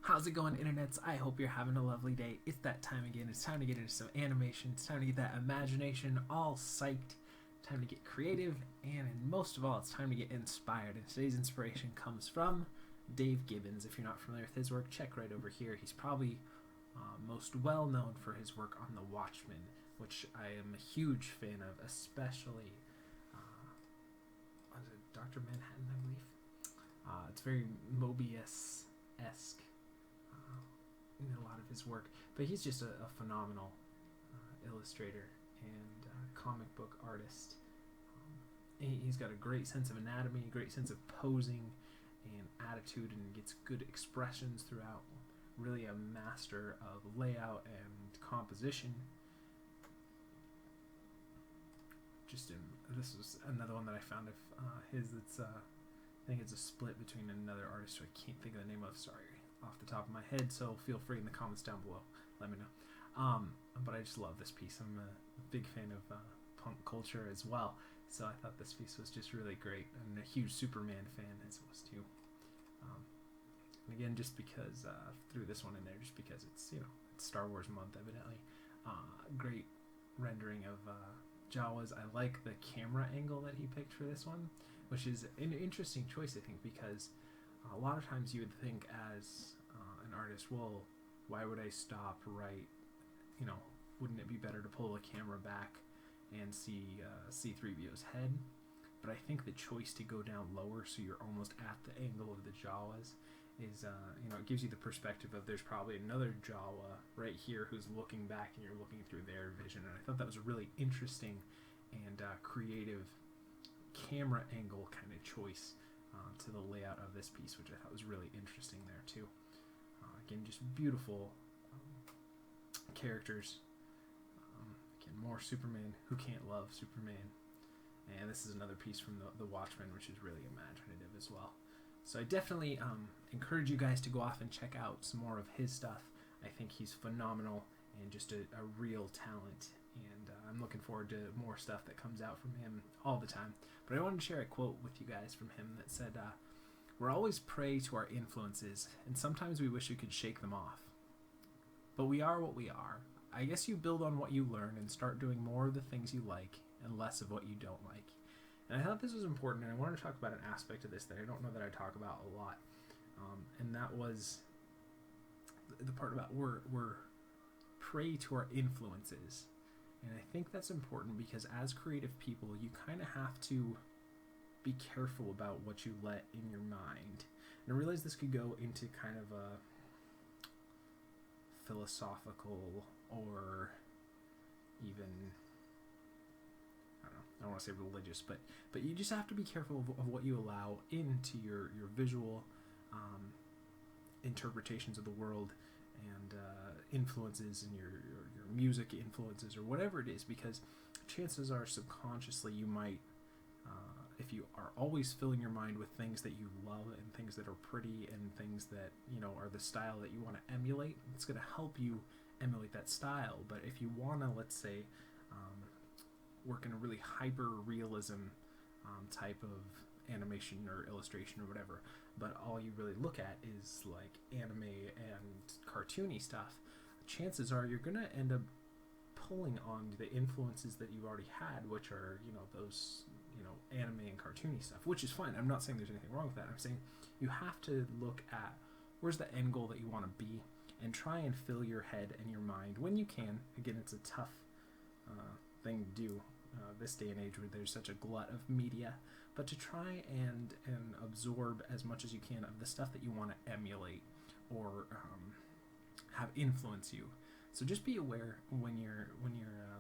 How's it going, internets? I hope you're having a lovely day. It's that time again. It's time to get into some animation. It's time to get that imagination all psyched. Time to get creative, and most of all, it's time to get inspired. And today's inspiration comes from Dave Gibbons. If you're not familiar with his work, check right over here. He's probably most well known for his work on The Watchmen, which I am a huge fan of, especially was it Dr. Manhattan, I believe. It's very Mobius-esque in a lot of his work, but he's just a phenomenal illustrator and comic book artist. He's got a great sense of anatomy, a great sense of posing and attitude, and gets good expressions throughout. Really a master of layout and composition. This is another one that I found of his that's I think it's a split between another artist who I can't think of the name of, sorry, off the top of my head, so feel free in the comments down below, let me know. But I just love this piece. I'm a big fan of punk culture as well, so I thought this piece was just really great, and a huge Superman fan as was too. And again, just because threw this one in there, just because it's it's Star Wars month evidently. Great rendering of Jawas. I like the camera angle that he picked for this one, which is an interesting choice, I think, because a lot of times you would think as an artist, well, why would I stop right? Wouldn't it be better to pull the camera back and see C-3PO's head? But I think the choice to go down lower, so you're almost at the angle of the Jawas, is it gives you the perspective of there's probably another Jawa right here who's looking back, and you're looking through their vision. And I thought that was a really interesting and creative camera angle kind of choice to the layout of this piece, which I thought was really interesting there too. Again, just beautiful characters. Again, more Superman. Who can't love Superman? And this is another piece from the Watchmen, which is really imaginative as well. So I definitely encourage you guys to go off and check out some more of his stuff. I think he's phenomenal and just a real talent. And I'm looking forward to more stuff that comes out from him all the time. But I wanted to share a quote with you guys from him that said, "We're always prey to our influences, and sometimes we wish we could shake them off. But we are what we are. I guess you build on what you learn and start doing more of the things you like and less of what you don't like." And I thought this was important, and I wanted to talk about an aspect of this that I don't know that I talk about a lot. And that was the part about we're prey to our influences. And I think that's important because as creative people, you kind of have to be careful about what you let in your mind. And I realize this could go into kind of a philosophical or even, I don't want to say religious, but you just have to be careful of what you allow into your visual interpretations of the world and influences and your music influences or whatever it is, because chances are subconsciously you might, if you are always filling your mind with things that you love and things that are pretty and things that are the style that you want to emulate, it's going to help you emulate that style. But if you want to, let's say, work in a really hyper realism type of animation or illustration or whatever, but all you really look at is like anime and cartoony stuff, chances are you're going to end up pulling on the influences that you already had, which are those anime and cartoony stuff, which is fine. I'm not saying there's anything wrong with that. I'm saying you have to look at where's the end goal that you want to be and try and fill your head and your mind when you can. Again, it's a tough thing to do this day and age where there's such a glut of media, but to try and absorb as much as you can of the stuff that you want to emulate or have influence you. So just be aware when you're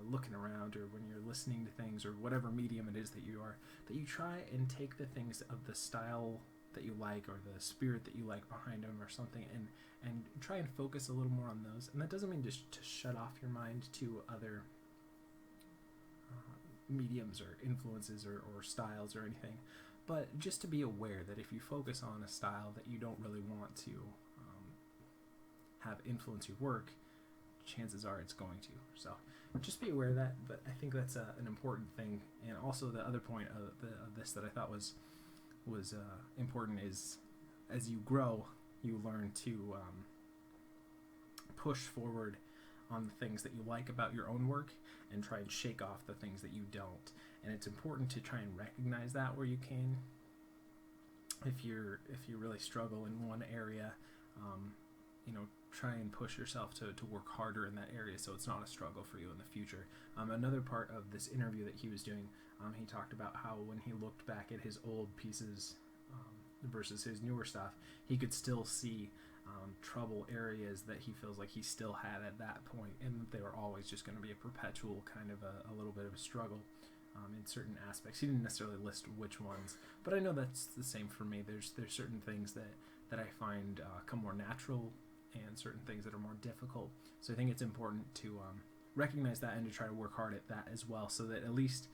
looking around or when you're listening to things or whatever medium it is that you are, that you try and take the things of the style that you like or the spirit that you like behind them or something, and try and focus a little more on those. And that doesn't mean just to shut off your mind to other mediums or influences or styles or anything, but just to be aware that if you focus on a style that you don't really want to have influence your work, chances are it's going to. So just be aware of that. But I think that's an important thing. And also the other point of this that I thought was important is, as you grow, you learn to push forward on the things that you like about your own work and try and shake off the things that you don't. And it's important to try and recognize that where you can. If you really struggle in one area, try and push yourself to work harder in that area so it's not a struggle for you in the future. Another part of this interview that he was doing, he talked about how when he looked back at his old pieces versus his newer stuff, he could still see trouble areas that he feels like he still had at that point, and they were always just going to be a perpetual kind of a little bit of a struggle in certain aspects. He didn't necessarily list which ones, but I know that's the same for me. There's certain things that I find come more natural, and certain things that are more difficult. So I think it's important to recognize that and to try to work hard at that as well, so that at least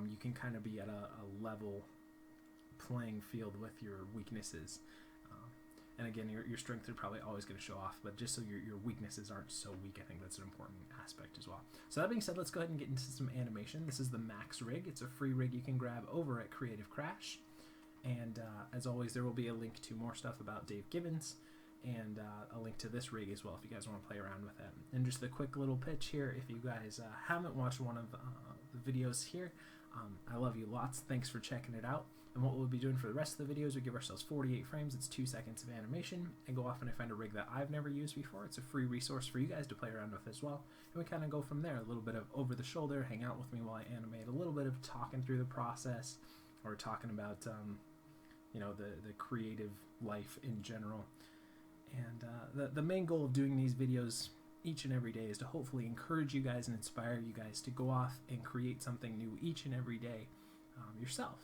you can kind of be at a level playing field with your weaknesses. And again, your strengths are probably always going to show off, but just so your weaknesses aren't so weak, I think that's an important aspect as well. So that being said, let's go ahead and get into some animation. This is the Max rig. It's a free rig you can grab over at Creative Crash. And as always, there will be a link to more stuff about Dave Gibbons, and a link to this rig as well if you guys want to play around with it. And just a quick little pitch here, if you guys haven't watched one of the videos here, I love you lots. Thanks for checking it out. And what we'll be doing for the rest of the videos, we give ourselves 48 frames, it's 2 seconds of animation, and go off and I find a rig that I've never used before. It's a free resource for you guys to play around with as well. And we kind of go from there, a little bit of over the shoulder, hang out with me while I animate, a little bit of talking through the process, or talking about the creative life in general. And the main goal of doing these videos each and every day is to hopefully encourage you guys and inspire you guys to go off and create something new each and every day yourself,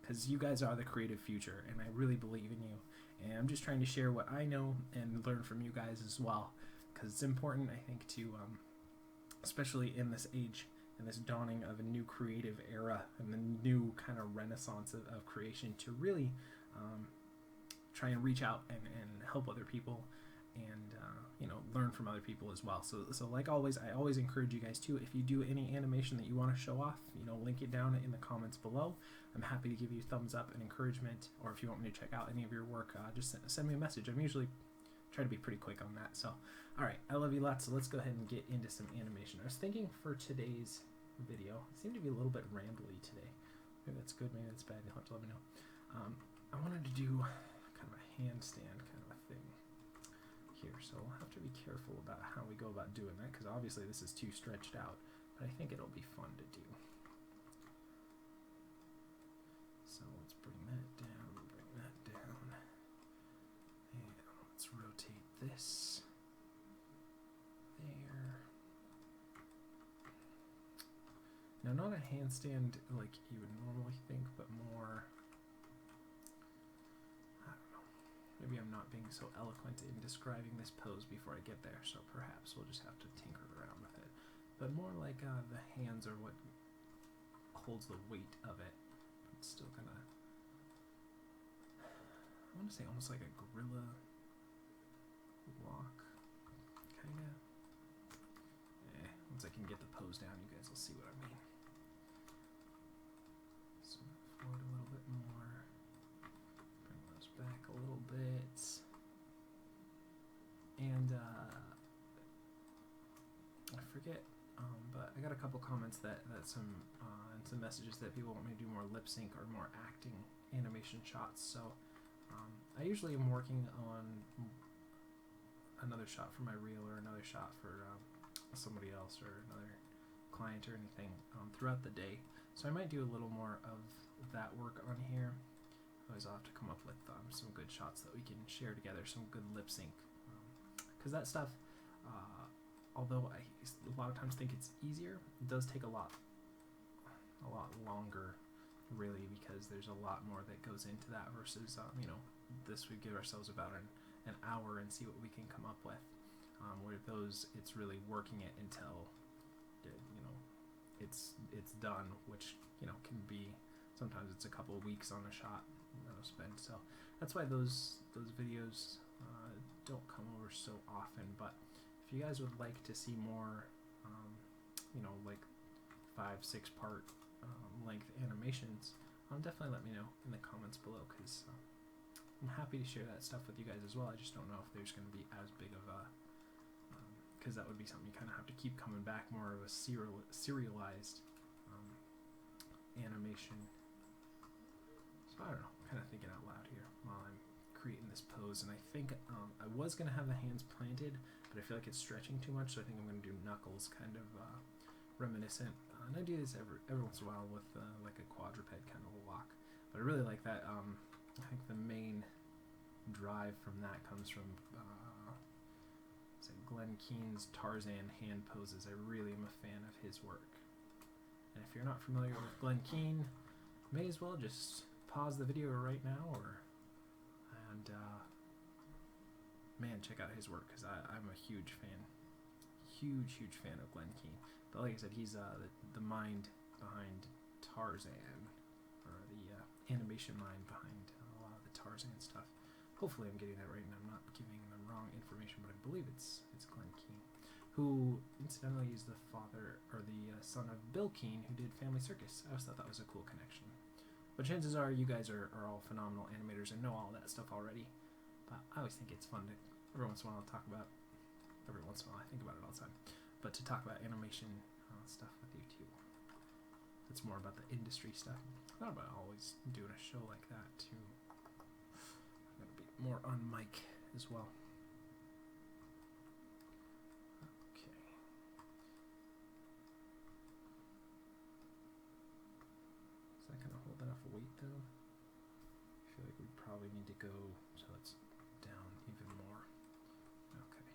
because you guys are the creative future, and I really believe in you. And I'm just trying to share what I know and learn from you guys as well, because it's important, I think, to especially in this age and this dawning of a new creative era and the new kind of renaissance of creation, to really try and reach out and help other people, and learn from other people as well. So like always, I always encourage you guys to, if you do any animation that you want to show off, link it down in the comments below. I'm happy to give you thumbs up and encouragement, or if you want me to check out any of your work, just send me a message. I'm usually try to be pretty quick on that. So all right, I love you lots. So let's go ahead and get into some animation. I was thinking for today's video, it seemed to be a little bit rambly today. Maybe that's good, maybe that's bad. You'll have to let me know. I wanted to do kind of a handstand kind of a thing here, so we'll have to be careful about how we go about doing that, because obviously this is too stretched out, but I think it'll be fun to do. So let's bring that down, and let's rotate this there. Now, not a handstand like you would normally think, but more, maybe I'm not being so eloquent in describing this pose before I get there, so perhaps we'll just have to tinker around with it. But more like the hands are what holds the weight of it. It's still kind of, I want to say almost like a gorilla walk, kind of. Once I can get the pose down, you guys will see what I mean. So forward a little bit more. Bring those back a little bit. And I forget, but I got a couple comments that some and some messages that people want me to do more lip sync or more acting animation shots. So I usually am working on another shot for my reel, or another shot for somebody else, or another client or anything throughout the day. So I might do a little more of that work on here. Always I'll have to come up with some good shots that we can share together, some good lip sync, because that stuff, although I a lot of times think it's easier, it does take a lot longer, really, because there's a lot more that goes into that versus this we give ourselves about an hour and see what we can come up with. Where those, it's really working it until it's done, which can be, sometimes it's a couple of weeks on a shot that'll spend. So that's why those videos don't come over so often. But if you guys would like to see more like 5-6 part length animations, definitely let me know in the comments below, because I'm happy to share that stuff with you guys as well. I just don't know if there's going to be as big of a because that would be something you kind of have to keep coming back, more of a serialized animation. So I don't know, kind of thinking out loud here while I'm creating this pose, and I think I was going to have the hands planted, but I feel like it's stretching too much, so I think I'm going to do knuckles, kind of reminiscent. And I do this every once in a while with like a quadruped kind of a walk, but I really like that. I think the main drive from that comes from Glenn Keane's Tarzan hand poses. I really am a fan of his work. And if you're not familiar with Glenn Keane, may as well just pause the video right now, and man, check out his work, because I'm a huge fan of Glenn Keane. But like I said, he's the mind behind Tarzan, or the animation mind behind a lot of the Tarzan stuff. Hopefully I'm getting that right and I'm not giving the wrong information, but I believe it's Glenn Keane, who incidentally is the father or the son of Bill Keane, who did Family Circus. I always thought that was a cool connection. But chances are you guys are all phenomenal animators and know all that stuff already. But I always think it's fun to, every once in a while, I think about it all the time, but to talk about animation stuff with you too. It's more about the industry stuff. I thought about always doing a show like that too. I'm gonna be more on mic as well. Okay. Is that gonna hold enough weight though? I feel like we probably need to go so it's down even more. Okay.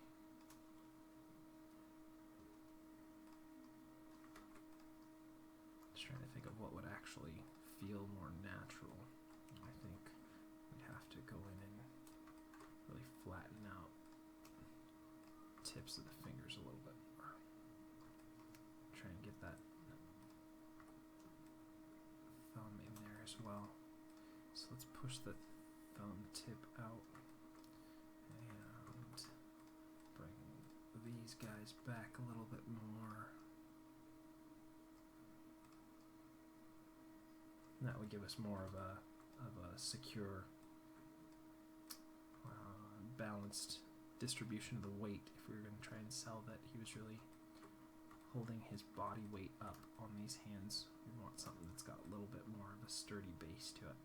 Just trying to think of what would actually feel more natural. I think we'd have to go in and really flatten out tips of the fingers a little bit more. Try and get that thumb in there as well. So let's push the thumb tip out and bring these guys back a little bit more. And that would give us more of a secure, balanced distribution of the weight. If we were going to try and sell that he was really holding his body weight up on these hands, we want something that's got a little bit more of a sturdy base to it.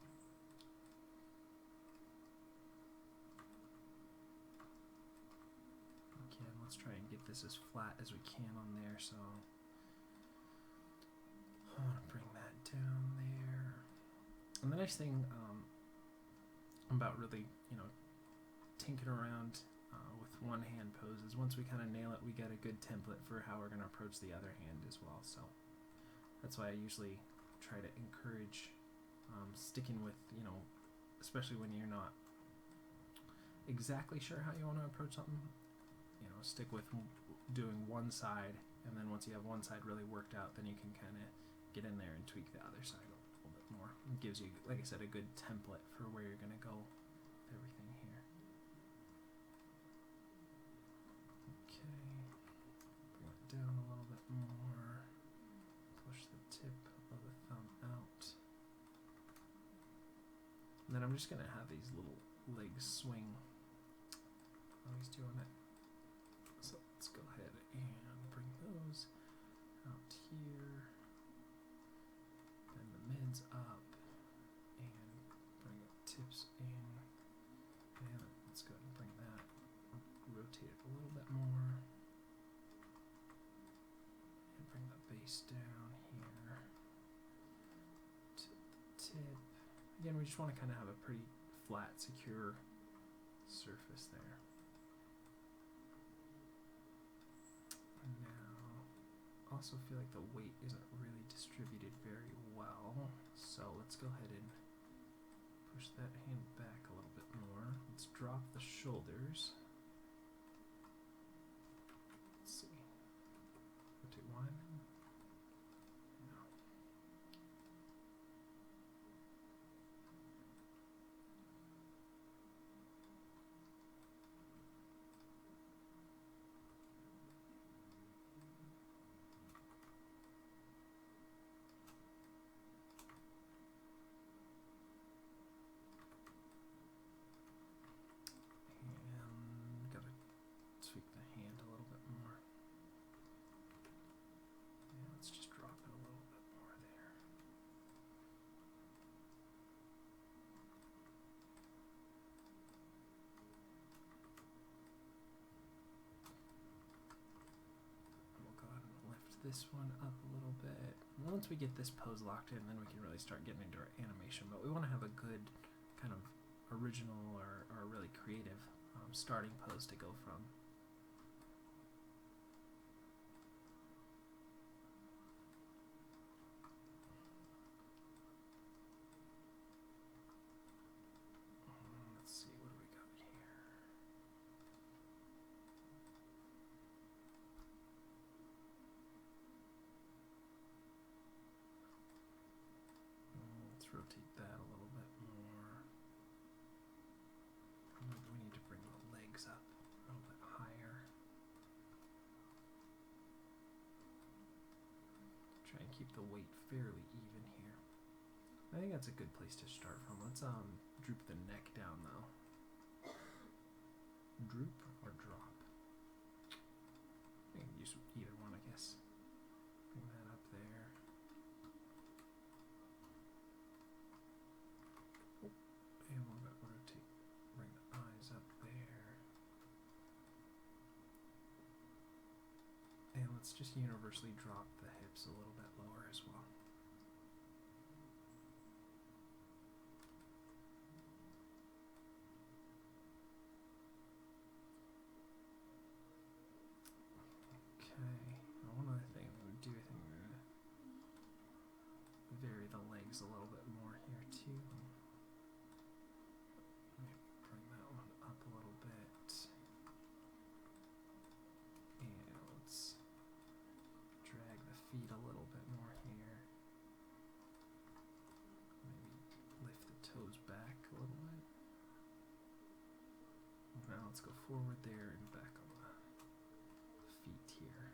Again, let's try and get this as flat as we can on there. So I want to bring that down there. And the nice thing about really, tinkering around with one hand poses, once we kind of nail it, we get a good template for how we're going to approach the other hand as well. So that's why I usually try to encourage sticking with, especially when you're not exactly sure how you want to approach something, stick with doing one side, and then once you have one side really worked out, then you can kind of get in there and tweak the other side a little bit more. It gives you, like I said, a good template for where you're going to go with everything here. Okay, bring it down a little bit more, push the tip of the thumb out, and then I'm just going to have these little legs swing while he's doing it. So let's go ahead and bring those out here, bend the mids up, and bring the tips in, and let's go ahead and bring that, rotate it a little bit more, and bring the base down here to the tip. Again, we just want to kind of have a pretty flat, secure surface there. Also feel like the weight isn't really distributed very well, so let's go ahead and push that hand back a little bit more. Let's drop the shoulders. Let's see. Rotate one. No. this one up a little bit. Once we get this pose locked in, then we can really start getting into our animation. But we want to have a good kind of original or really creative starting pose to go from. Let's see, what do we got here? Let's rotate that a little bit more. We need to bring the legs up a little bit higher. Try and keep the weight fairly even here. I think that's a good place to start from. Let's droop the neck down though. Droop or drop? I can use either one, I guess. Bring that up there. Oh, and we'll rotate. Bring the eyes up there. And let's just universally drop the hips a little bit lower as well. One other thing I'm going to do, I think we're going to vary the legs a little bit more here too. Maybe bring that one up a little bit. And let's drag the feet a little bit more here. Maybe lift the toes back a little bit. Now let's go forward there and back on the feet here.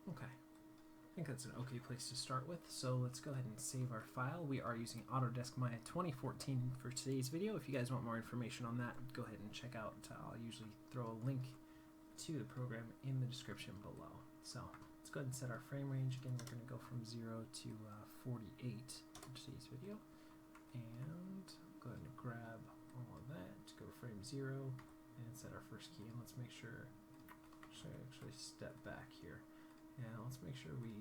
Okay, I think that's an okay place to start with, so let's go ahead and save our file. We are using Autodesk Maya 2014 for today's video. If you guys want more information on that, go ahead and check out, I'll usually throw a link to the program in the description below. So let's go ahead and set our frame range. Again, we're going to go from 0 to 48 for today's video. And go ahead and grab all of that, go to frame 0, and set our first key. And let's make sure, actually step back here. And let's make sure we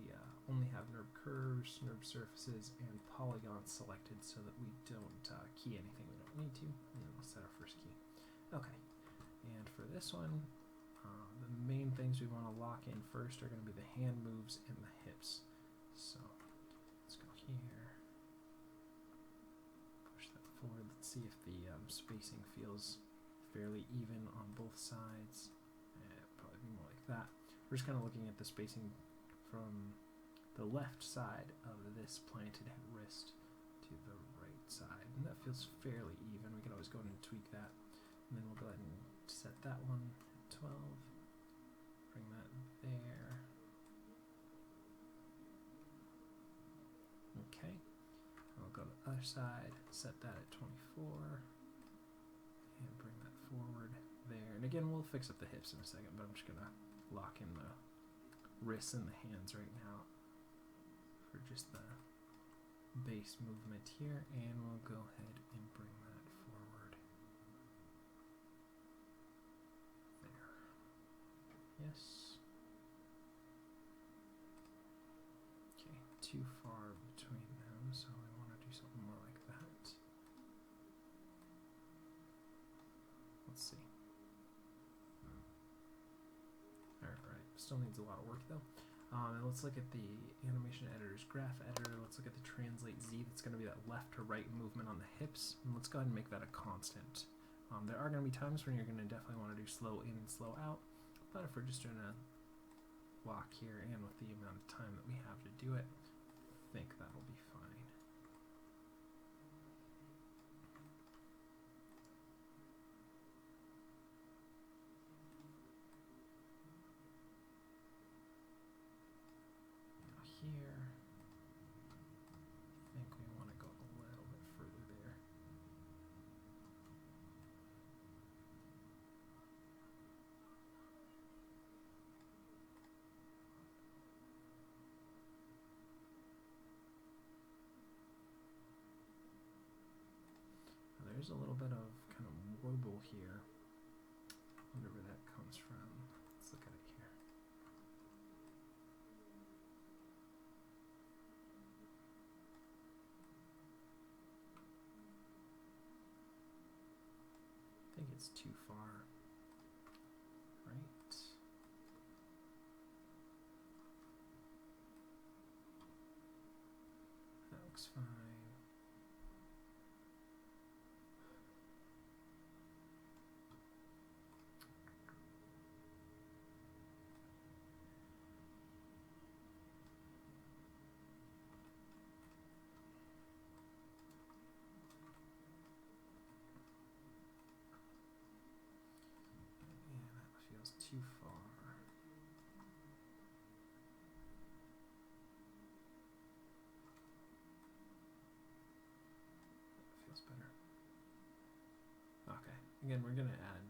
only have NURB curves, NURB surfaces, and polygons selected so that we don't key anything we don't need to. And then we'll set our first key. Okay, and for this one, the main things we want to lock in first are going to be the hand moves and the hips. So let's go here, push that forward. Let's see if the spacing feels fairly even on both sides. Probably be more like that. We're just kind of looking at the spacing from the left side of this planted wrist to the right side, and that feels fairly even. We can always go in and tweak that, and then we'll go ahead and set that one at 12, bring that there. Okay, I'll go to the other side, set that at 24, and bring that forward there. And again, we'll fix up the hips in a second, but I'm just gonna lock in the wrists and the hands right now for just the base movement here, and we'll go ahead and bring that forward there. Yes. Okay, too far between them, so we want to do something more like that. Let's see. Still needs a lot of work though. And let's look at the animation editor's graph editor. Let's look at the translate Z. That's going to be that left to right movement on the hips. And let's go ahead and make that a constant. There are going to be times when you're going to definitely want to do slow in and slow out. But if we're just doing a block here, and with the amount of time that we have to do it, I think that'll be fine. Here, I think we want to go a little bit further there. Now there's a little bit of kind of wobble here. I wonder where that comes from. Let's look at it's too far. Right. That looks fine. Too far. That feels better. Okay. Again, we're gonna add,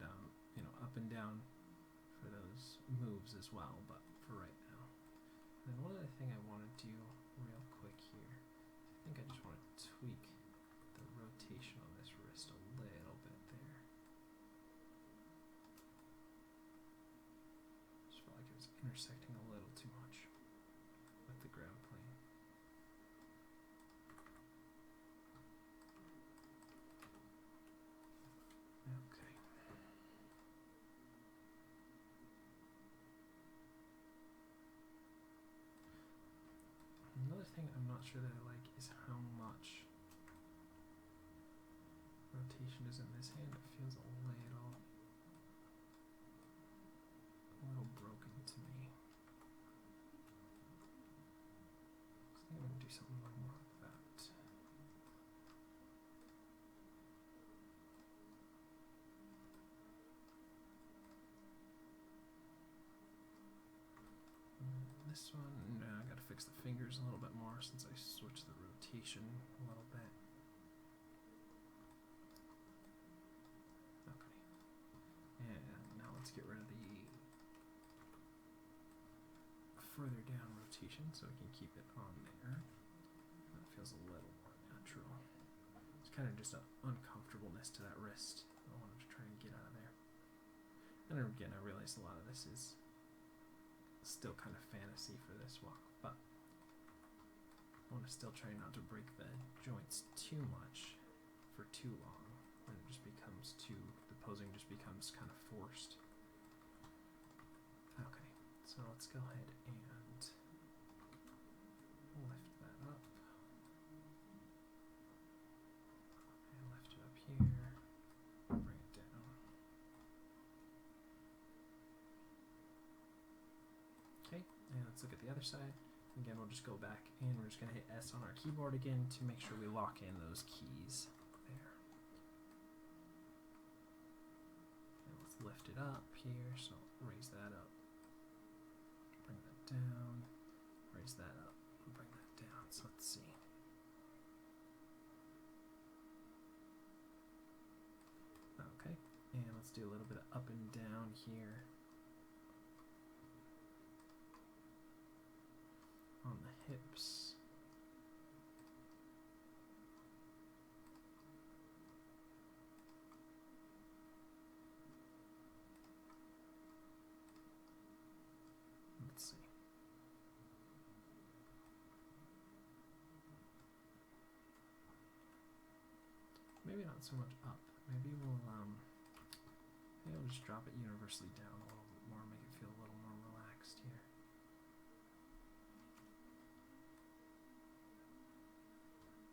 up and down for those moves as well, but for right now. And then one other thing I want to do real quick here. I think I just want to tweak the rotation on this wrist a little bit there. Intersecting a little too much with the ground plane. Okay. Another thing I'm not sure that I like is how much rotation is in this hand. It feels a little broken to me. I think I'm gonna do something a little more like that. This one, no, I gotta fix the fingers a little bit more since I switched the rotation a little bit. Okay. And now let's get rid of the further down rotation so we can keep it on there. That feels a little more natural. It's kind of just an uncomfortableness to that wrist I wanted to try and get out of there. And again, I realize a lot of this is still kind of fantasy for this walk, but I want to still try not to break the joints too much for too long, when it just becomes the posing just becomes kind of forced. Okay, so let's go ahead and lift that up, and lift it up here, bring it down. Okay, and let's look at the other side. Again, we'll just go back and we're just going to hit S on our keyboard again to make sure we lock in those keys there. And let's lift it up here, so raise that up, bring that down, raise that up, and bring that down. So let's see. Okay, and let's do a little bit of up and down here. On the hips. Let's see. Maybe not so much up. Maybe we'll just drop it universally down a little bit more, make it feel a little more relaxed here.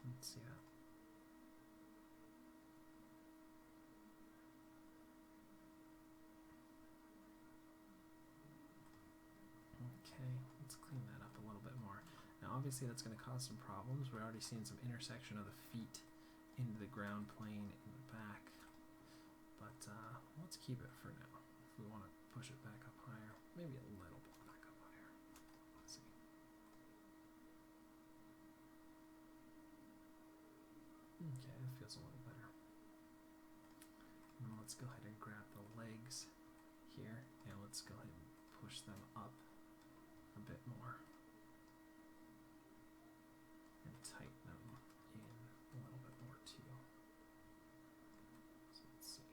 Let's see that. Okay, let's clean that up a little bit more. Now obviously that's going to cause some problems. We're already seeing some intersection of the feet into the ground plane in the back. But let's keep it for now. If we want to push it back up higher, maybe a little bit back up higher. Let's see. Okay, that feels a little better. And let's go ahead and grab the legs here, and let's go ahead and push them up a bit more. And tighten them in a little bit more too. So let's see.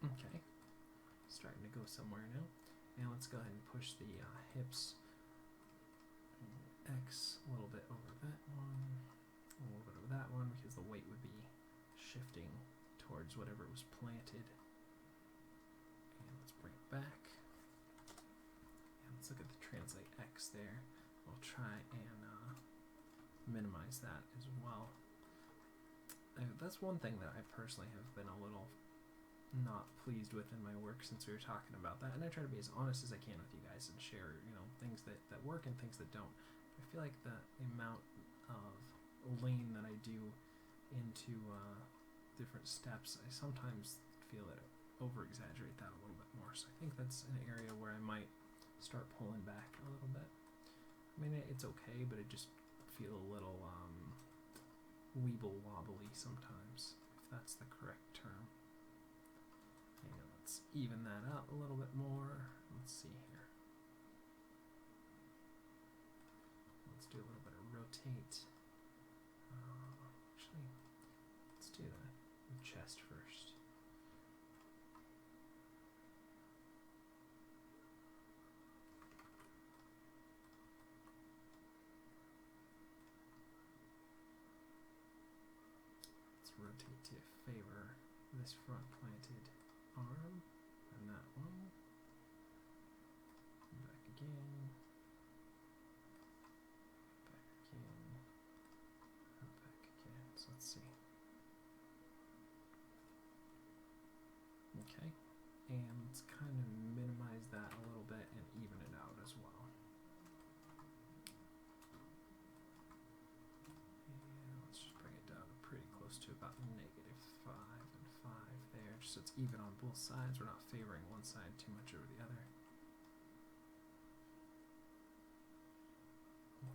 Okay, starting to go somewhere now. And let's go ahead and push the hips X a little bit over that one, a little bit over that one, because the weight would be shifting towards whatever was planted. And let's bring it back. And let's look at the translate X there. We'll try and minimize that as well. That's one thing that I personally have been a little not pleased with in my work since we were talking about that, and I try to be as honest as I can with you guys and share, you know, things that work and things that don't. I feel like the amount of lane that I do into different steps, I sometimes feel that I over exaggerate that a little bit more, so I think that's an area where I might start pulling back a little bit. I mean, it's okay, but it just feel a little weeble wobbly sometimes, if that's the correct term. And let's even that out a little bit more. Let's see here. Let's do a little bit of rotate. Actually, let's do the chest first. Let's rotate to favor this front planted arm and that one. Back again. Back again. And back again. So let's see. Okay. And let's kind of minimize that a little bit and even it out as well. And let's just bring it down to pretty close to about -5 and 5 there, just so it's even on both sides. We're not favoring one side too much over the other.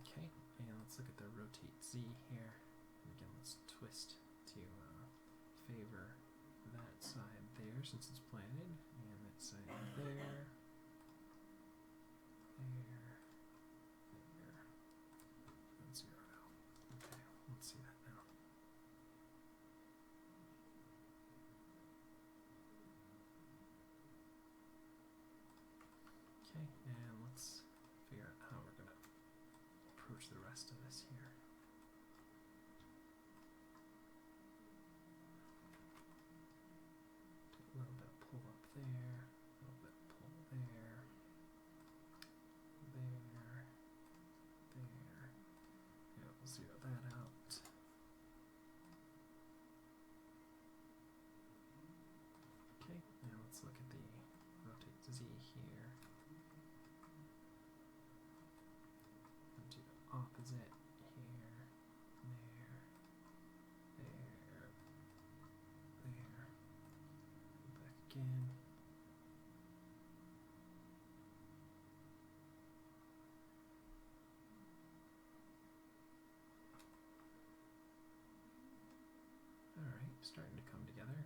Okay, and let's look at the rotate Z here. And again, let's twist to favor that side there since it's planted, and that side there, and 0 out. Okay, let's see that now. Okay, and let's figure out how we're going to approach the rest of this here. Do a little bit of pull up there, a little bit of pull there, there. Yeah, we'll zero that out. Okay, now let's look at the rotate Z here. And do the opposite here, there. Back again. Alright, starting to come together.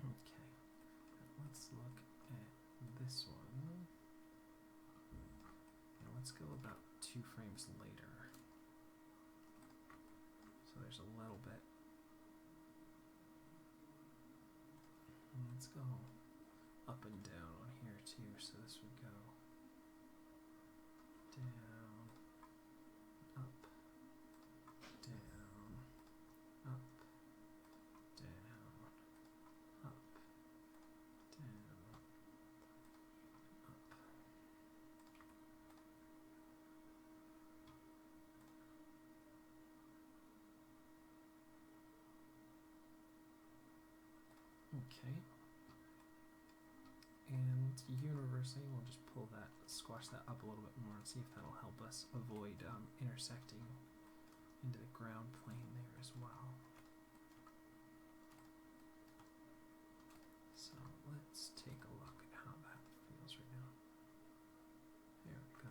Okay, let's look at this one. Now let's go about 2 frames later. So there's a little bit. And let's go up and down on here too. So this would go down, up, down, up, down, up, down, up. Okay. And universing, we'll just pull that, squash that up a little bit more and see if that'll help us avoid intersecting into the ground plane there as well. So let's take a look at how that feels right now. There we go.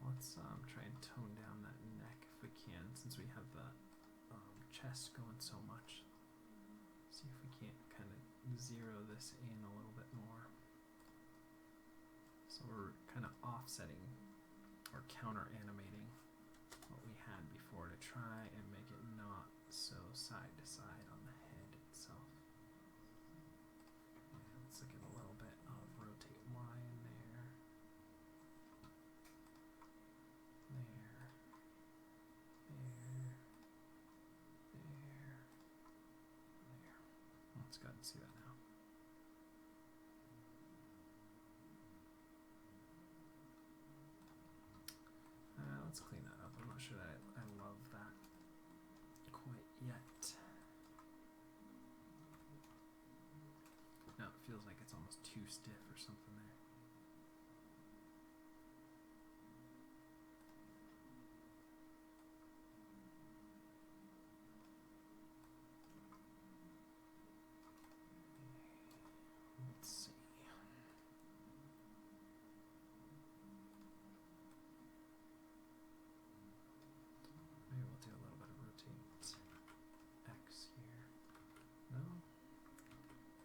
Let's try and tone down that neck if we can, since we have the chest going so much. See if we can't kind of zero this in a little bit more. offsetting or counter animating what we had before to try and make it not so side to side on the head itself. And let's look at a little bit of rotate Y in there. There. Let's go ahead and see that now. Let's clean that up. I'm not sure that I love that quite yet. No, it feels like it's almost too stiff or something there. Let's see. Maybe we'll do a little bit of rotate X here. No?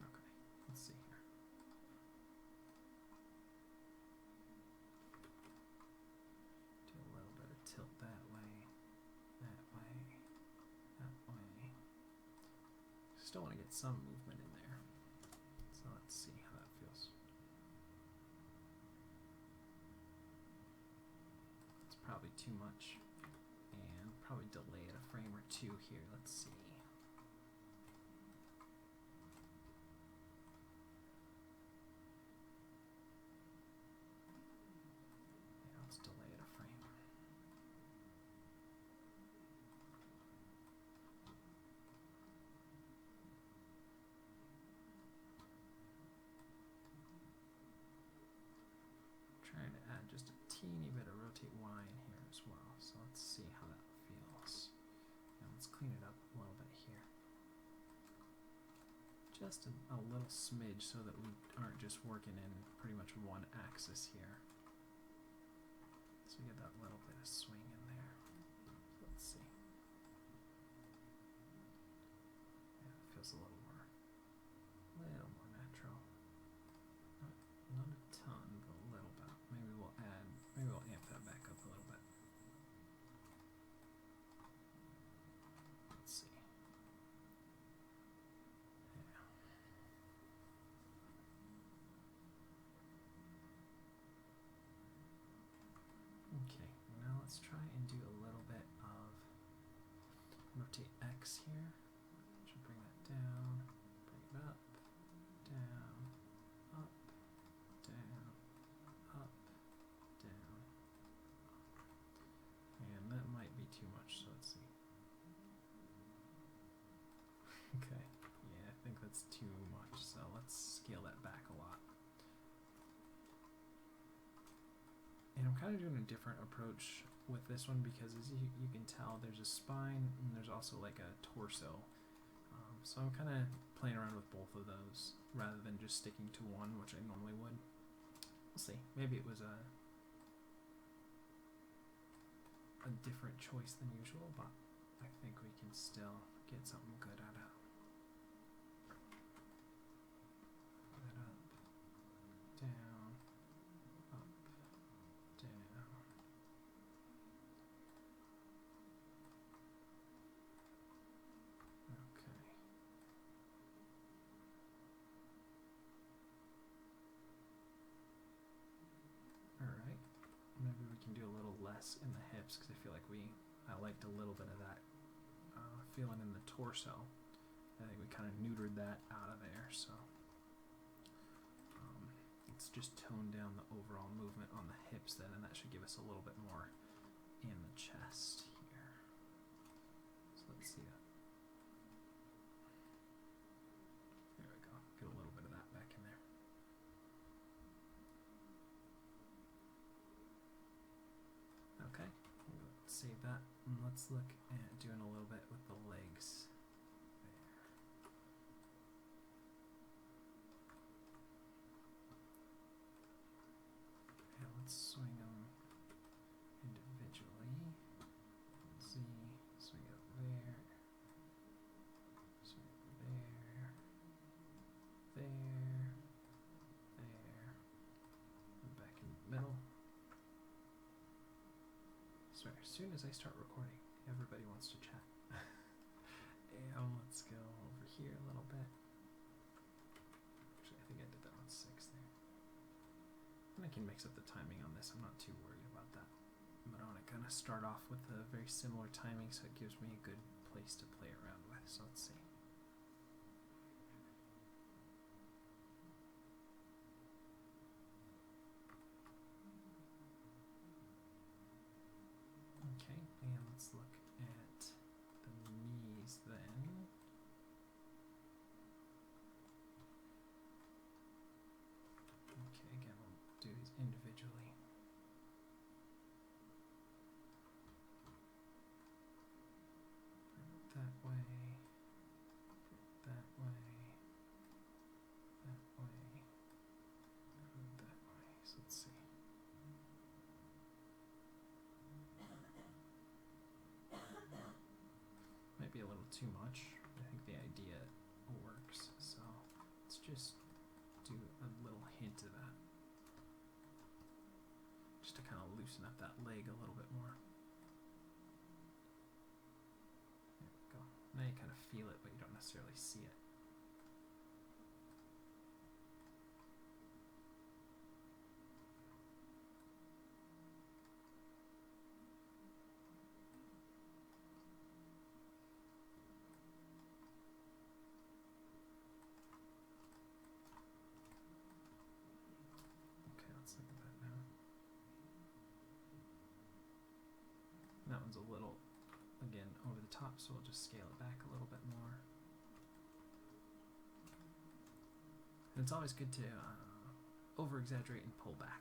Okay, let's see here. Do a little bit of tilt that way, that way, that way. Still want to get some movement in there. So let's see how that feels. It's probably too much. And probably delay it a frame or two here. Let's see. Yeah, let's delay it a frame. Trying to add just a teeny bit of rotate Y in here as well. So let's see how that feels. And let's clean it up a little bit here. Just a little smidge so that we aren't just working in pretty much one axis here. So we get that little bit of swing in there. So let's see. Yeah, it feels a little more natural. Not a ton, but a little bit. Maybe we'll amp that back up a little bit. Let's see. Yeah. Okay, now let's try and do a little bit of rotate X here. Should bring that down, bring it up, down, up, down, up, down, and that might be too much, so let's see. Okay, yeah, I think that's too much, so let's scale that back a lot. And I'm kind of doing a different approach with this one because as you can tell, there's a spine and there's also like a torso. So I'm kind of playing around with both of those rather than just sticking to one, which I normally would. We'll see. Maybe it was a different choice than usual, but I think we can still get something good out of it. That up, down, up, down. Okay. Alright, maybe we can do a little less in the hips because I feel like I liked a little bit of that feeling in the torso. I think we kind of neutered that out of there, so let's just tone down the overall movement on the hips then, and that should give us a little bit more in the chest here. So let's see that. There we go. Get a little bit of that back in there. Okay, let's save that, and let's look at doing a little bit with the legs there. Yeah, let's swing them individually. Let's see, swing it up there, swing it there, there, and back in the middle. swear, as soon as I start recording, everybody wants to chat. And let's go over here a little bit. Actually, I think I did that on 6 there. And I can mix up the timing on this. I'm not too worried about that. But I want to kind of start off with a very similar timing so it gives me a good place to play around with. So let's see. Okay, and let's look at the knees then. Okay, again, we'll do these individually. That way, that way, that way, and that way. So let's see. Might be a little too much. I think the idea works, so let's just do a little hint of that. Just to kind of loosen up that leg a little bit more. There we go. Now you kind of feel it, but you don't necessarily see it. Okay, let's look at that now. That one's a little, again, over the top, so we'll just scale it back a little bit more. And it's always good to over-exaggerate and pull back.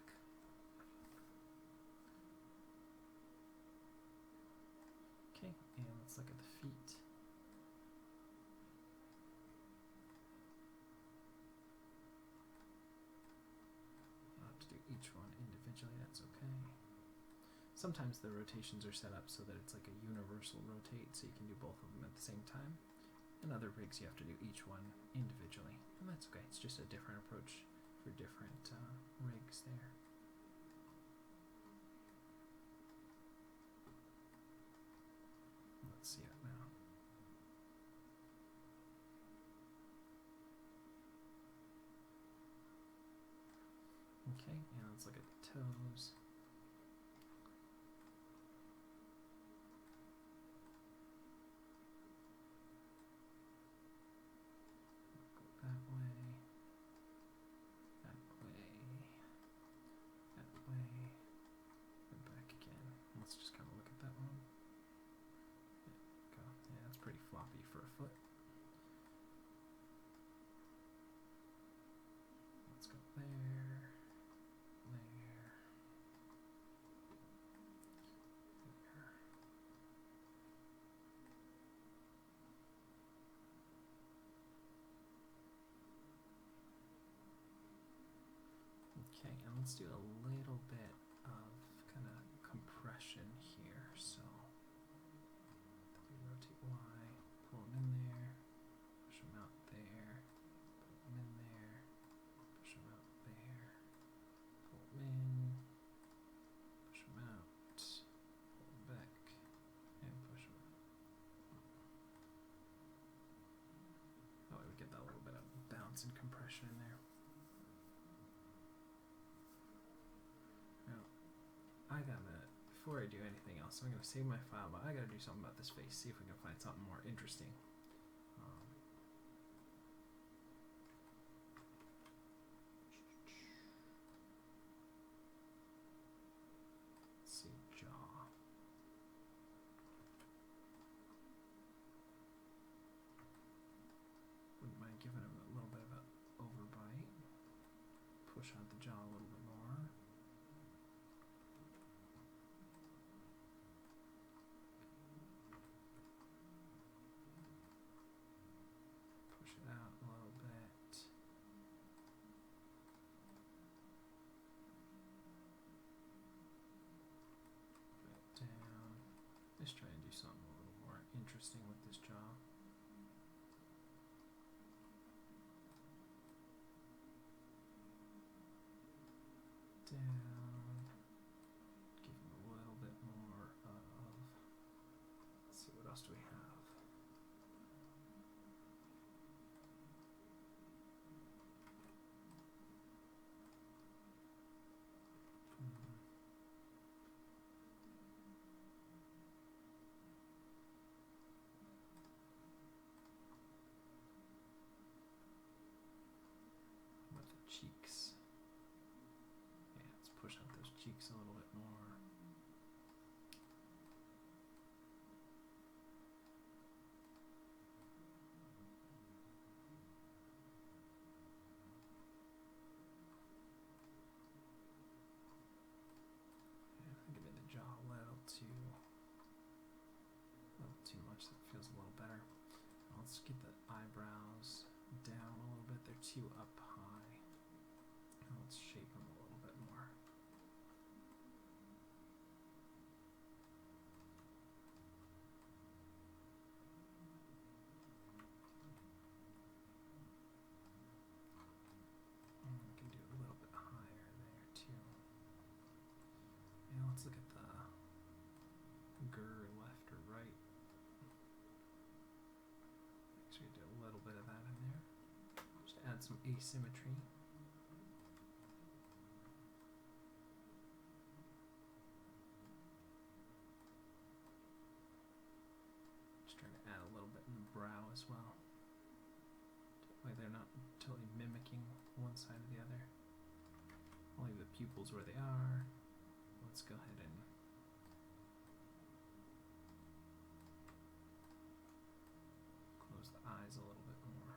Okay, and let's look at the feet. I'll have to do each one individually, that's okay. Sometimes the rotations are set up so that it's like a universal rotate, so you can do both of them at the same time. In other rigs, you have to do each one individually, and that's okay. It's just a different approach for different rigs there. Let's see it now. Okay, and let's look at the toes. That way, that way, that way, and back again. Let's just kind of look at that one. There we go. Yeah, that's pretty floppy for a foot. Let's go there, there, there. Okay, and let's do a little bit of kind of compression here. So we rotate Y, pull them in there, push them out there, pull them in there, push them out there, pull them in, push them out, pull them back, and push them out. That way we get that little bit of bounce and compression in there. I gotta, before I do anything else, I'm gonna save my file, but I gotta do something about this face, see if we can find something more interesting. Let's see, jaw. Wouldn't mind giving him a little bit of an overbite. Push out the jaw a little bit more. Let's get the eyebrows down a little bit. They're too up high. Now let's shape them a little bit more. And we can do a little bit higher there too. And let's look at the grr left or right. Make sure you do a little bit of that in there. Just add some asymmetry. Just trying to add a little bit in the brow as well. That way they're not totally mimicking one side or the other. I'll leave the pupils where they are. Let's go ahead and close the eyes a little bit more.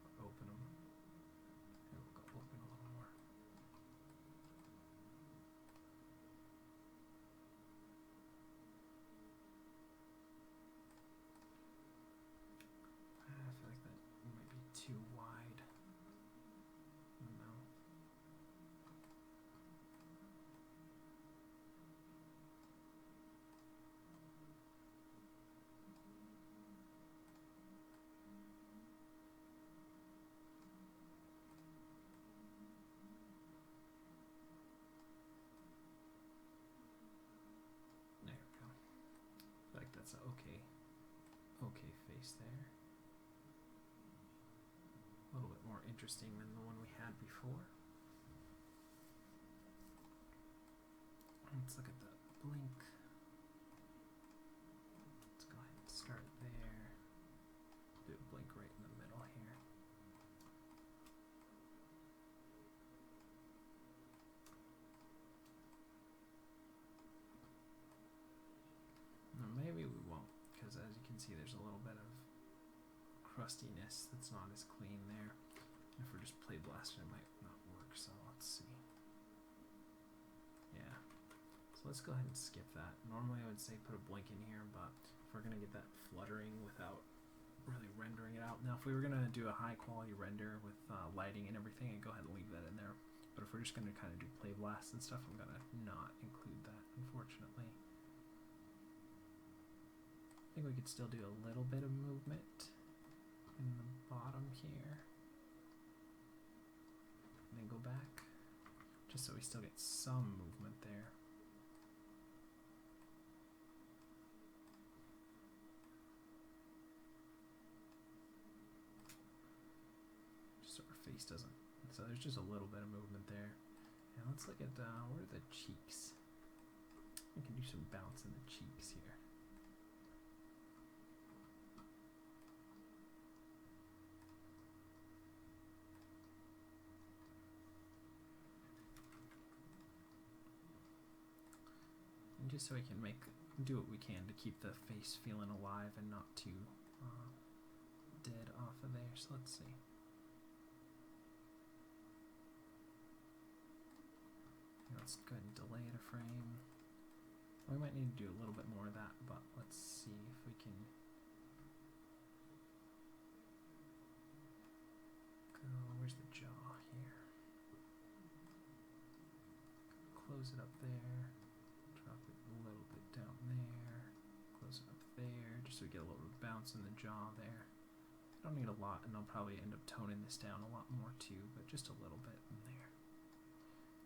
Or open them. Here we'll go open a little more. I feel like that might be too wide in the mouth. There we go. I feel like that's an okay face there. A little bit more interesting than the one we had before. Let's look at the blink. Let's go ahead and start there. Do a blink right in the middle here. Now maybe we won't, because as you can see there's a little bit of crustiness that's not as clean there. And if we're just play blasting, it might not work, so let's see. Yeah, so let's go ahead and skip that. Normally I would say put a blink in here, but if we're gonna get that fluttering without really rendering it out. Now if we were gonna do a high quality render with lighting and everything, I'd go ahead and leave that in there. But if we're just gonna kind of do play blasts and stuff, I'm gonna not include that, unfortunately. I think we could still do a little bit of movement in the bottom here. And then go back, just so we still get some movement there. Just so our face doesn't, so there's just a little bit of movement there. And let's look at, where are the cheeks? We can do some bounce in the cheeks here. Just so we can do what we can to keep the face feeling alive and not too dead off of there. So let's see. Let's go ahead and delay it a frame. We might need to do a little bit more of that, but let's see if we can go. Where's the jaw here? Close it up there. Drop it a little bit down there, close it up there, just so we get a little bit of bounce in the jaw there. I don't need a lot, and I'll probably end up toning this down a lot more too, but just a little bit in there.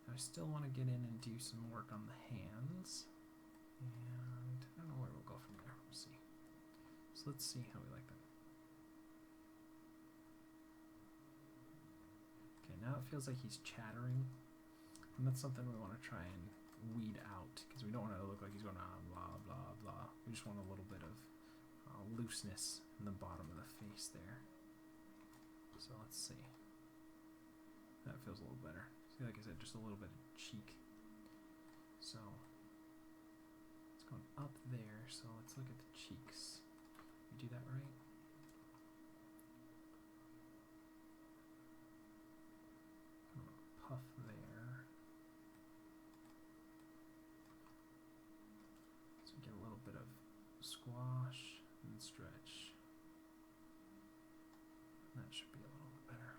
Now I still want to get in and do some work on the hands, and I don't know where we'll go from there. We'll see. So let's see how we like that. Okay, now it feels like he's chattering, and that's something we want to try and weed out, because we don't want it to look like he's going on blah blah blah. We just want a little bit of looseness in the bottom of the face there. So let's see. That feels a little better. See, like I said, just a little bit of cheek. So it's going up there, so let's look at the cheeks. You do that right? Puff there. So get a little bit of squash and stretch. should be a little bit better.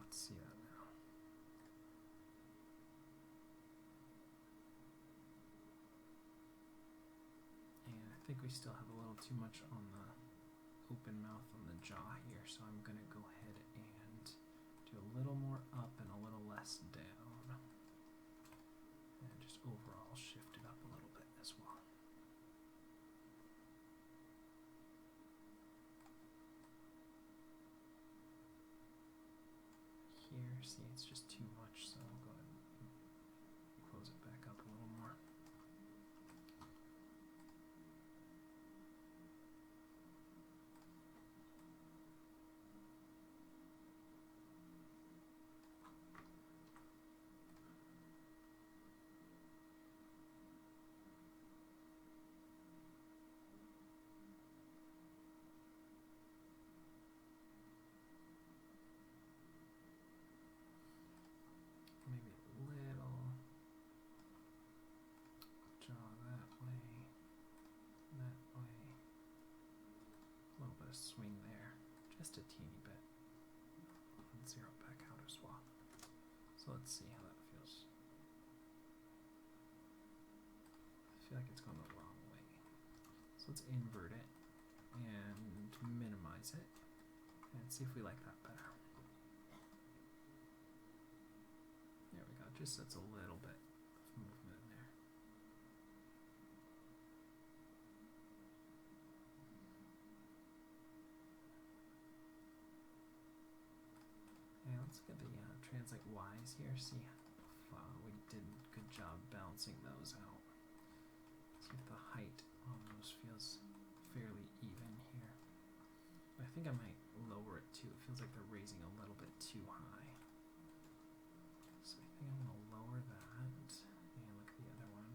Let's see that now. And I think we still have a little too much on the open mouth on the jaw here, so I'm going to go ahead and do a little more up and a little less down. And just overall shift it up a little bit as well. Here, see, it's just too much, so I'll go ahead and close it back up a little more. Maybe a little jaw that way, a little bit of swing there, just a teeny bit, and zero it back out as well. So let's see how that feels. I feel like it's going the wrong way. So let's invert it and minimize it and see if we like that better. There we go, just that's a little bit of movement in there. And let's look at the translate Y's here, see if we did a good job balancing those out. See if the height on those feels fairly even here. But I think I might lower it too, it feels like they're raising a little bit too high. So I think I'm going to lower that, and look at the other one,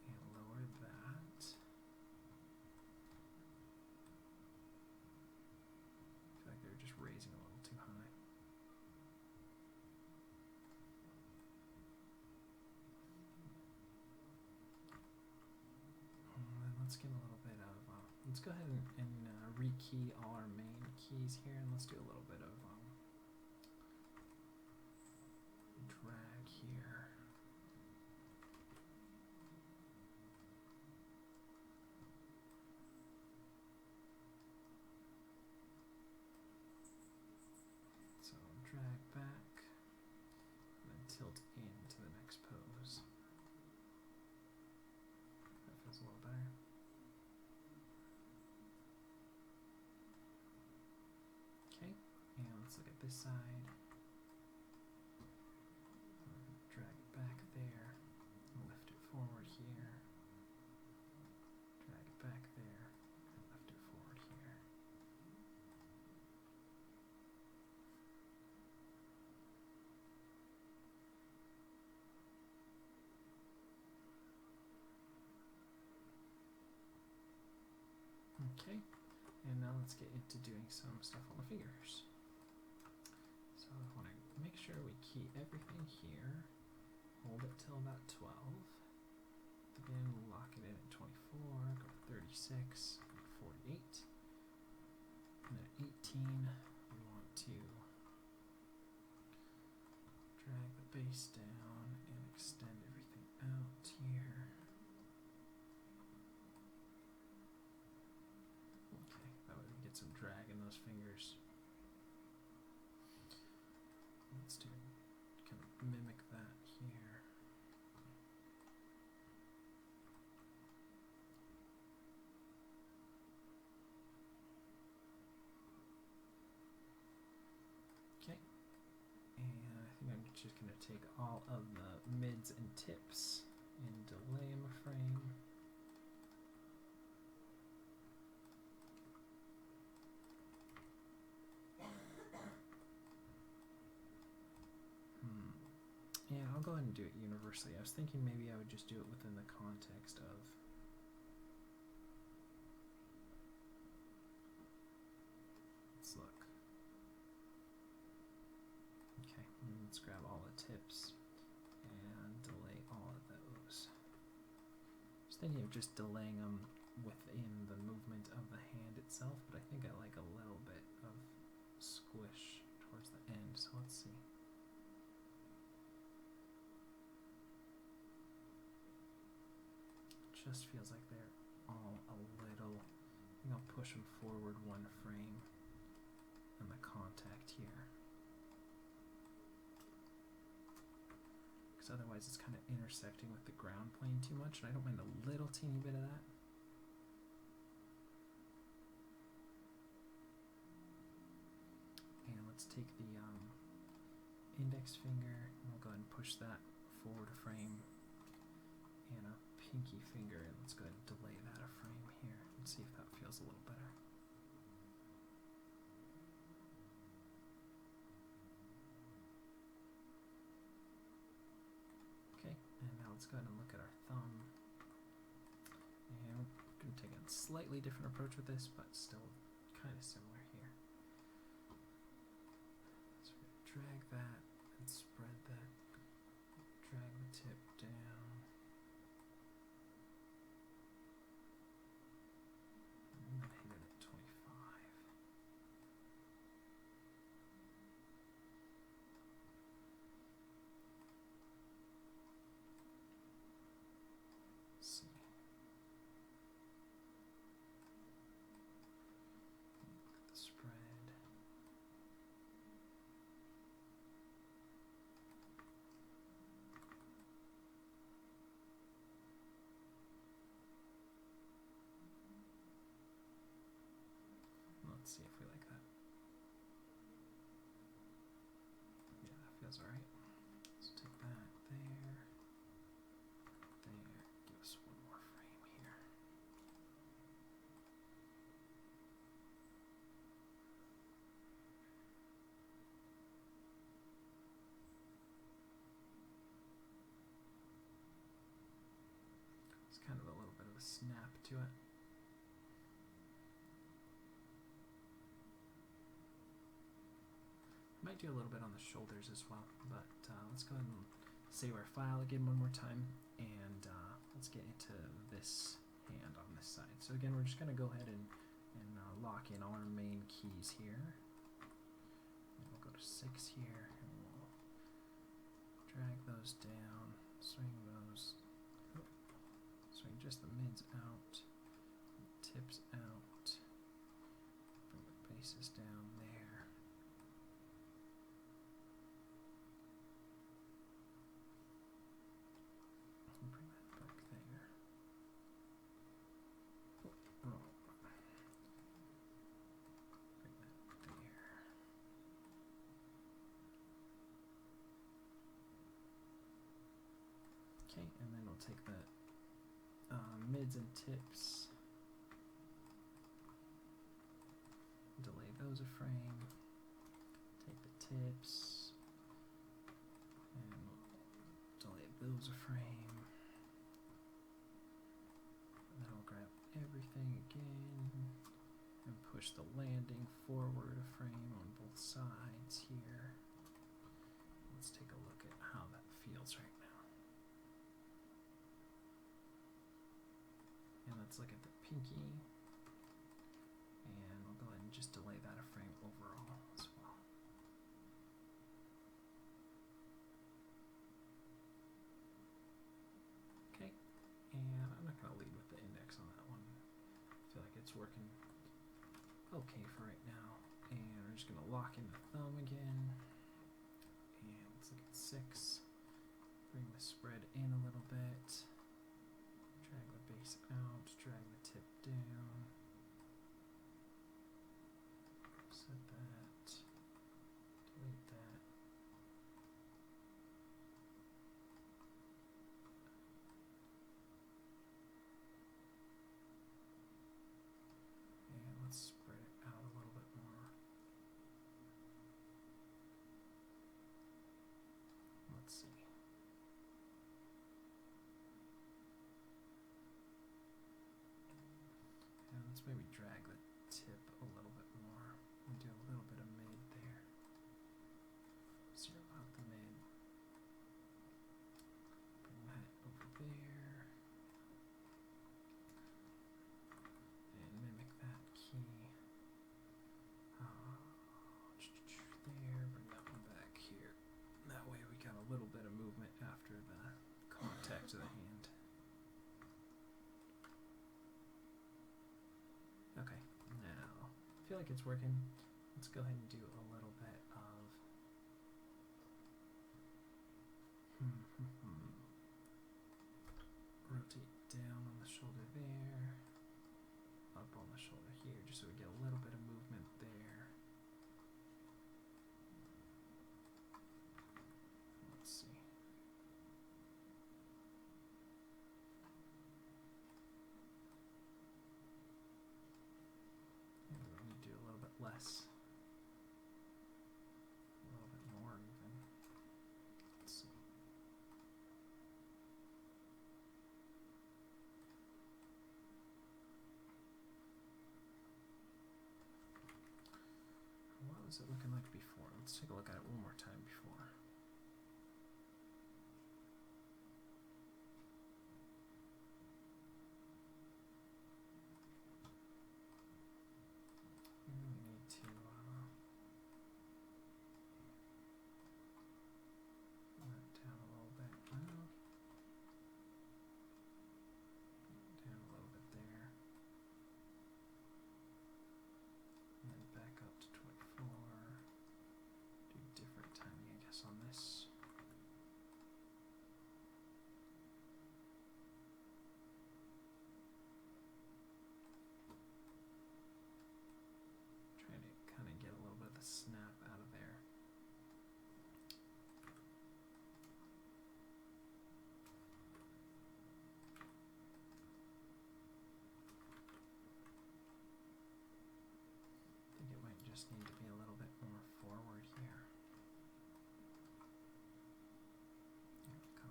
and lower that. I feel like they're just raising a little too high. And then let's get a little bit of, let's go ahead and rekey all our main keys here, and let's do a little bit of drag here. So drag back, and then tilt into the next pose. That feels a little better. Okay, and let's look at this side. Drag it back there, lift it forward here, drag it back there, and lift it forward here. Okay, and now let's get into doing some stuff on the fingers. So I want to make sure we key everything here. Hold it till about 12. Again, we'll lock it in at 24, go to 36, go to 48. And then at 18, we want to drag the base down and extend everything out here. Okay, that way we get some drag in those fingers. Let's do kind of mimic that here. Okay, and I think I'm just going to take all of the mids and tips and delay them a frame. Yeah, I'll go ahead and do it universally. I was thinking maybe I would just do it within the context of let's look. Okay, let's grab all the tips and delay all thinking of just delaying them within the movement of the hand itself, but I think I like a little bit of squish towards the end, so let's see. Just feels like they're all a little, I think I'll push them forward one frame and the contact here. Because otherwise it's kind of intersecting with the ground plane too much, and I don't mind a little teeny bit of that. And let's take the index finger, and we'll go ahead and push that forward a frame, and our pinky finger, and let's go ahead and delay that a frame here and see if that feels a little better. Okay, and now let's go ahead and look at our thumb. And we're going to take a slightly different approach with this, but still kind of similar here. So we're going to drag that and spread that, drag the tip down. And then hit it at 25. Let's see. The spread. Let's see if we like that. Yeah, that feels alright. Let's take that there. Give us one more frame here. It's kind of a little bit of a snap to it. Might do a little bit on the shoulders as well, but let's go ahead and save our file again one more time, and let's get into this hand on this side. So again, we're just going to go ahead and lock in all our main keys here. And we'll go to 6 here, and we'll drag those down, swing those, swing just the mids out, tips out, bring the bases down there. Okay, and then we'll take the mids and tips, delay those a frame, take the tips, and delay those a frame, and then I'll grab everything again, and push the landing forward a frame on both sides here. Let's take a look at how that feels right now. And let's look at the pinky, and we'll go ahead and just delay that a frame overall as well. Okay, and I'm not going to lead with the index on that one. I feel like it's working okay for right now. And we're just going to lock in the thumb again, and let's look at 6, bring the spread in a little bit. Drag the base out, drag the tip down, set that, delete that, and let's spread it out a little bit more. Let's see. And let's maybe drag the tip a little bit more and do a little bit of mid there. Zero out the mid. Bring that over there. feel like it's working. Let's go ahead and do a little bit of rotate down on the shoulder there, up on the shoulder here, just so we get a little bit of movement there. Let's see. Maybe we need to do a little bit less. A little bit more even. Let's see. What was it looking like before? Let's take a look at it one more time before. We need to pull that down a little bit. Down a little bit there. And then back up to 24. Do different timing, I guess, on this. Trying to kind of get a little bit of the snap out of there. I think it might just need to be a little bit more forward here. There we go.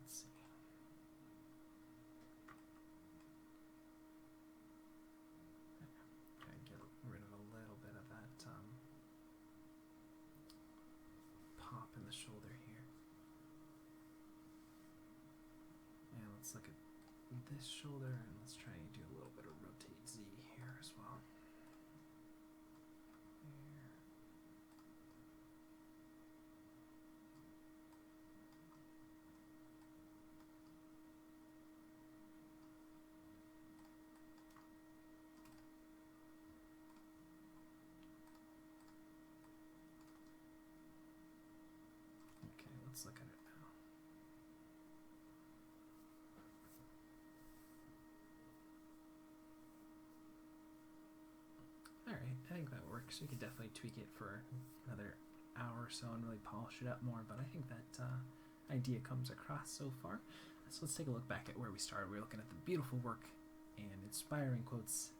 Let's see. Try and get rid of a little bit of that pop in the shoulder here. And let's look at this shoulder, and let's try and do a little bit of rotate Z here as well. There. Okay, let's look at it now. Alright, I think that works. We could definitely tweak it for another hour or so and really polish it up more, but I think that idea comes across so far. So let's take a look back at where we started. We were looking at the beautiful work and inspiring quotes,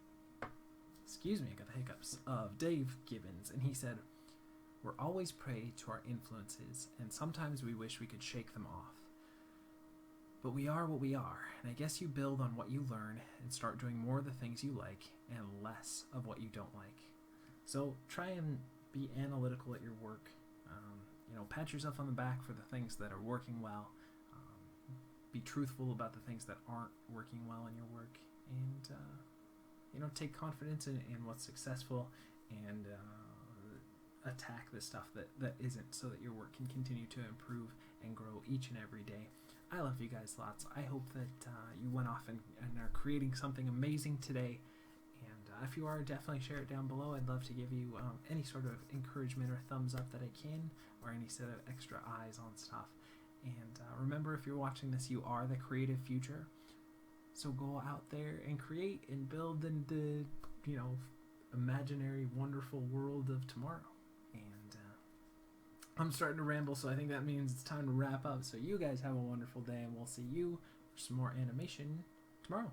excuse me, I got the hiccups, of Dave Gibbons, and he said, "We're always prey to our influences, and sometimes we wish we could shake them off. But we are what we are, and I guess you build on what you learn and start doing more of the things you like and less of what you don't like. So try and be analytical at your work. Pat yourself on the back for the things that are working well. Be truthful about the things that aren't working well in your work, and take confidence in what's successful, and attack the stuff that isn't, so that your work can continue to improve and grow each and every day." I love you guys lots. I hope that you went off and are creating something amazing today. And if you are, definitely share it down below. I'd love to give you any sort of encouragement or thumbs up that I can, or any sort of extra eyes on stuff. And remember, if you're watching this, you are the creative future. So go out there and create and build in the, imaginary, wonderful world of tomorrow. And I'm starting to ramble, so I think that means it's time to wrap up. So you guys have a wonderful day, and we'll see you for some more animation tomorrow.